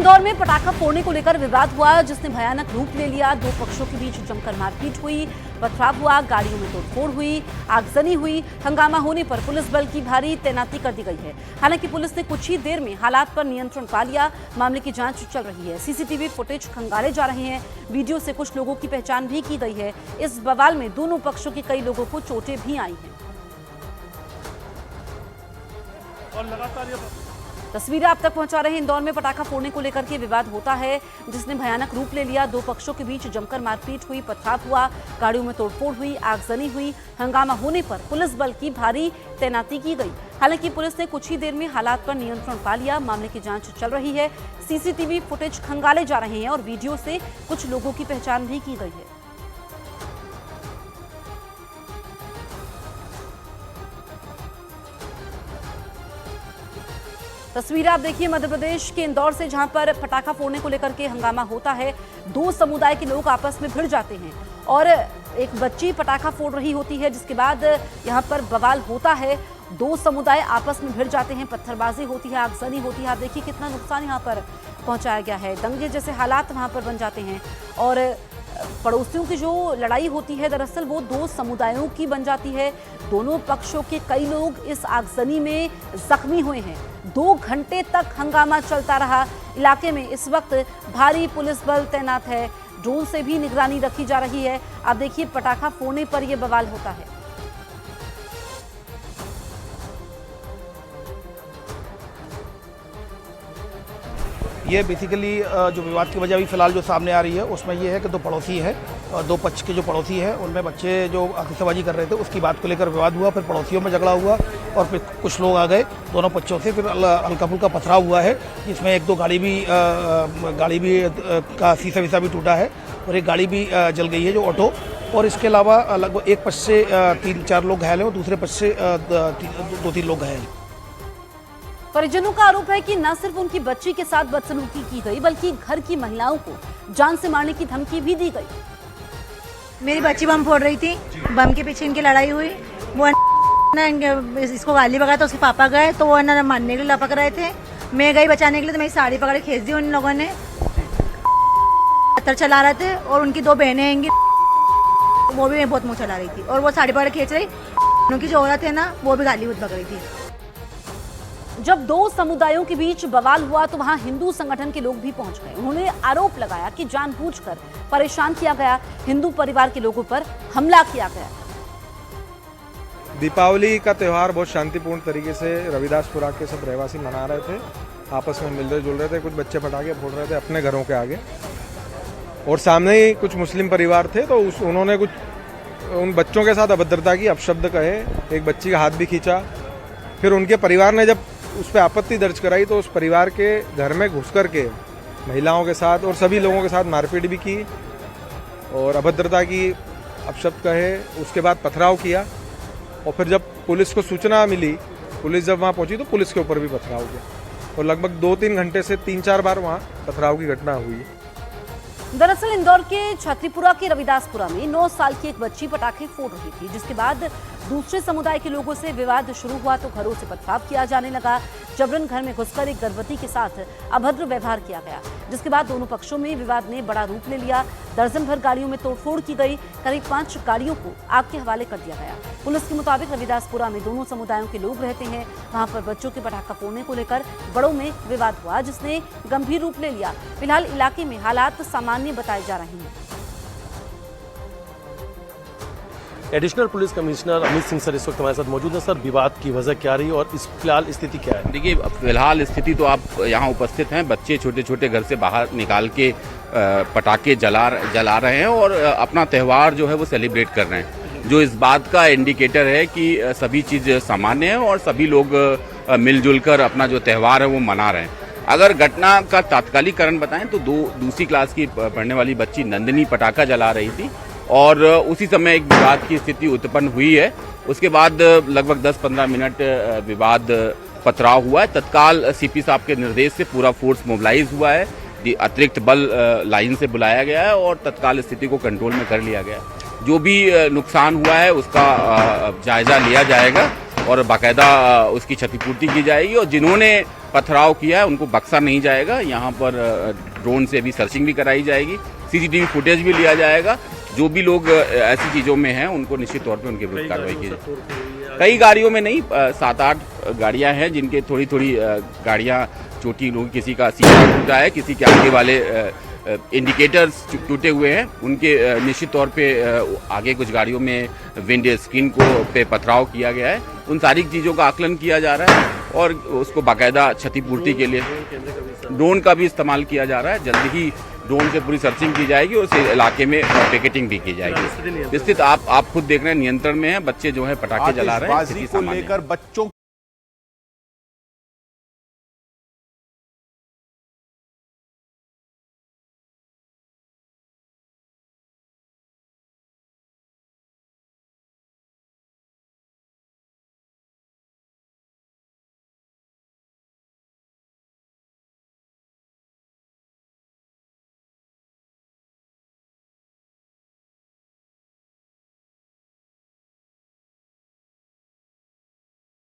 इंदौर में पटाखा फोड़ने को लेकर विवाद हुआ, जिसने भयानक रूप ले लिया। दो पक्षों के बीच जमकर मारपीट हुई, पथराव हुआ, गाड़ियों में तोड़फोड़ हुई, आगजनी हुई। हंगामा होने पर पुलिस बल की भारी तैनाती कर दी गई है। हालांकि पुलिस ने कुछ ही देर में हालात पर नियंत्रण पा लिया। मामले की जांच चल रही है। सीसीटीवी फुटेज खंगाले जा रहे हैं। वीडियो से कुछ लोगों की पहचान भी की गई है। इस बवाल में दोनों पक्षों के कई लोगों को चोटें भी आई हैं। और लगातार तस्वीरें आप तक पहुंचा रहे हैं। इंदौर में पटाखा फोड़ने को लेकर के विवाद होता है, जिसने भयानक रूप ले लिया। दो पक्षों के बीच जमकर मारपीट हुई, पथराव हुआ, गाड़ियों में तोड़फोड़ हुई, आगजनी हुई। हंगामा होने पर पुलिस बल की भारी तैनाती की गई। हालांकि पुलिस ने कुछ ही देर में हालात पर नियंत्रण पा लिया। मामले की जांच चल रही है। सीसीटीवी फुटेज खंगाले जा रहे हैं और वीडियो से कुछ लोगों की पहचान भी की गई है। तस्वीर आप देखिए मध्य प्रदेश के इंदौर से, जहां पर पटाखा फोड़ने को लेकर के हंगामा होता है। दो समुदाय के लोग आपस में भिड़ जाते हैं और एक बच्ची पटाखा फोड़ रही होती है, जिसके बाद यहां पर बवाल होता है। दो समुदाय आपस में भिड़ जाते हैं, पत्थरबाजी होती है, आगजनी होती है। आप देखिए कितना नुकसान यहां पर पहुंचाया गया है। दंगे जैसे हालात वहां पर बन जाते हैं और पड़ोसियों की जो लड़ाई होती है, दरअसल वो दो समुदायों की बन जाती है। दोनों पक्षों के कई लोग इस आगजनी में जख्मी हुए हैं। 2 घंटे तक हंगामा चलता रहा। इलाके में इस वक्त भारी पुलिस बल तैनात है। ड्रोन से भी निगरानी रखी जा रही है। आप देखिए पटाखा फोड़ने पर यह बवाल होता है। ये बेसिकली जो विवाद की वजह अभी फिलहाल जो सामने आ रही है उसमें ये है कि दो पड़ोसी हैं और दो पक्ष के जो पड़ोसी हैं उनमें बच्चे जो आतिशबाजी कर रहे थे उसकी बात को लेकर विवाद हुआ। फिर पड़ोसियों में झगड़ा हुआ और फिर कुछ लोग आ गए दोनों पक्षों से। फिर हल्का फुल्का पथराव हुआ है, जिसमें एक दो गाड़ी भी का शीशा वीसा भी टूटा है और एक गाड़ी भी जल गई है जो ऑटो। और इसके अलावा लगभग एक पक्ष से 3-4 लोग घायल हैं और दूसरे पक्ष से 2-3 लोग घायल हैं। परिजनों का आरोप है कि न सिर्फ उनकी बच्ची के साथ बदसलूकी की गई, बल्कि घर की महिलाओं को जान से मारने की धमकी भी दी गई। मेरी बच्ची बम फोड़ रही थी, बम के पीछे इनकी लड़ाई हुई। वो इसको गाली बगा तो उसके पापा गए तो वो ना मारने के लिए लपक रहे थे। मैं गई बचाने के लिए तो मेरी साड़ी पकड़ के खींच दी उन लोगों ने। पत्थर चला रहे थे और उनकी 2 बहनें हैं, वो भी बहुत मुँह चला रही थी और वो साड़ी पकड़ खींच रही। उनकी जो औरत है ना वो भी गाली बक रही थी। जब दो समुदायों के बीच बवाल हुआ तो वहां हिंदू संगठन के लोग भी पहुंच गए। उन्होंने आरोप लगाया कि जानबूझकर परेशान किया गया, हिंदू परिवार के लोगों पर हमला किया गया। दीपावली का त्यौहार बहुत शांतिपूर्ण तरीके से रविदासपुरा के सब रहवासी मना रहे थे, आपस में मिलते जुल रहे थे। कुछ बच्चे पटाखे फोड़ रहे थे अपने घरों के आगे और सामने ही कुछ मुस्लिम परिवार थे, तो उन्होंने कुछ उन बच्चों के साथ अभद्रता की, अपशब्द कहे, एक बच्ची का हाथ भी खींचा। फिर उनके परिवार ने जब उस पर आपत्ति दर्ज कराई तो उस परिवार के घर में घुस कर के महिलाओं के साथ और सभी लोगों के साथ मारपीट भी की और अभद्रता की, अपशब्द कहे। उसके बाद पथराव किया और फिर जब पुलिस को सूचना मिली, पुलिस जब वहाँ पहुँची तो पुलिस के ऊपर भी पथराव किया और लगभग 2-3 घंटे से 3-4 बार वहाँ पथराव की घटना हुई। दरअसल इंदौर के छतरीपुरा के रविदासपुरा में 9 साल की एक बच्ची पटाखे फोड़ रही थी, जिसके बाद दूसरे समुदाय के लोगों से विवाद शुरू हुआ तो घरों से पथराव किया जाने लगा। जबरन घर में घुसकर एक गर्भवती के साथ अभद्र व्यवहार किया गया, जिसके बाद दोनों पक्षों में विवाद ने बड़ा रूप ले लिया। दर्जन भर गाड़ियों में तोड़फोड़ की गई। करीब 5 गाड़ियों को आग के हवाले कर दिया गया। पुलिस के मुताबिक रविदासपुरा में दोनों समुदायों के लोग रहते हैं। वहां पर बच्चों के पटाखा फोड़ने को लेकर बड़ों में विवाद हुआ, जिसने गंभीर रूप ले लिया। फिलहाल इलाके में हालात सामान्य बताए जा रहे हैं। Additional police commissioner Amit Singh sir इस वक्त हमारे साथ मौजूद हैं। सर, विवाद की वजह क्या रही और इस फिलहाल स्थिति क्या है? देखिए, फिलहाल स्थिति तो आप यहाँ उपस्थित हैं। बच्चे छोटे छोटे घर से बाहर निकाल के पटाखे जला रहे हैं और अपना त्यौहार जो है वो सेलिब्रेट कर रहे हैं, जो इस बात का इंडिकेटर है कि सभी चीज़ सामान्य है और सभी लोग मिलजुल कर अपना जो त्यौहार है वो मना रहे हैं। अगर घटना का तात्कालिक कारण बताएं तो दूसरी क्लास की पढ़ने वाली बच्ची नंदिनी पटाखा जला रही थी और उसी समय एक विवाद की स्थिति उत्पन्न हुई है। उसके बाद लगभग 10-15 मिनट विवाद पथराव हुआ है। तत्काल सीपी साहब के निर्देश से पूरा फोर्स मोबिलाइज हुआ है, अतिरिक्त बल लाइन से बुलाया गया है और तत्काल स्थिति को कंट्रोल में कर लिया गया है। जो भी नुकसान हुआ है उसका जायजा लिया जाएगा और बाकायदा उसकी क्षतिपूर्ति की जाएगी और जिन्होंने पथराव किया है उनको बख्शा नहीं जाएगा। यहाँ पर ड्रोन से भी सर्चिंग भी कराई जाएगी, सीसीटीवी फुटेज भी लिया जाएगा। जो भी लोग ऐसी चीज़ों में हैं उनको निश्चित तौर पे उनके विरुद्ध कार्रवाई की जाए। कई गाड़ियों में नहीं, 7-8 गाड़ियां हैं जिनके थोड़ी गाड़ियां चोटी लोग, किसी का शीशा टूटा है, किसी के आगे वाले इंडिकेटर्स टूटे हुए हैं। उनके निश्चित तौर पे आगे कुछ गाड़ियों में विंड स्क्रीन को पे पथराव किया गया है। उन सारी चीज़ों का आकलन किया जा रहा है और उसको बाकायदा क्षतिपूर्ति के लिए ड्रोन का भी इस्तेमाल किया जा रहा है। जल्दी ही ड्रोन से पूरी सर्चिंग की जाएगी और उस इलाके में पिकेटिंग भी की जाएगी। स्थिति आप खुद देख रहे हैं, नियंत्रण में है। बच्चे जो है पटाखे जला रहे हैं। आतिशबाजी को लेकर बच्चों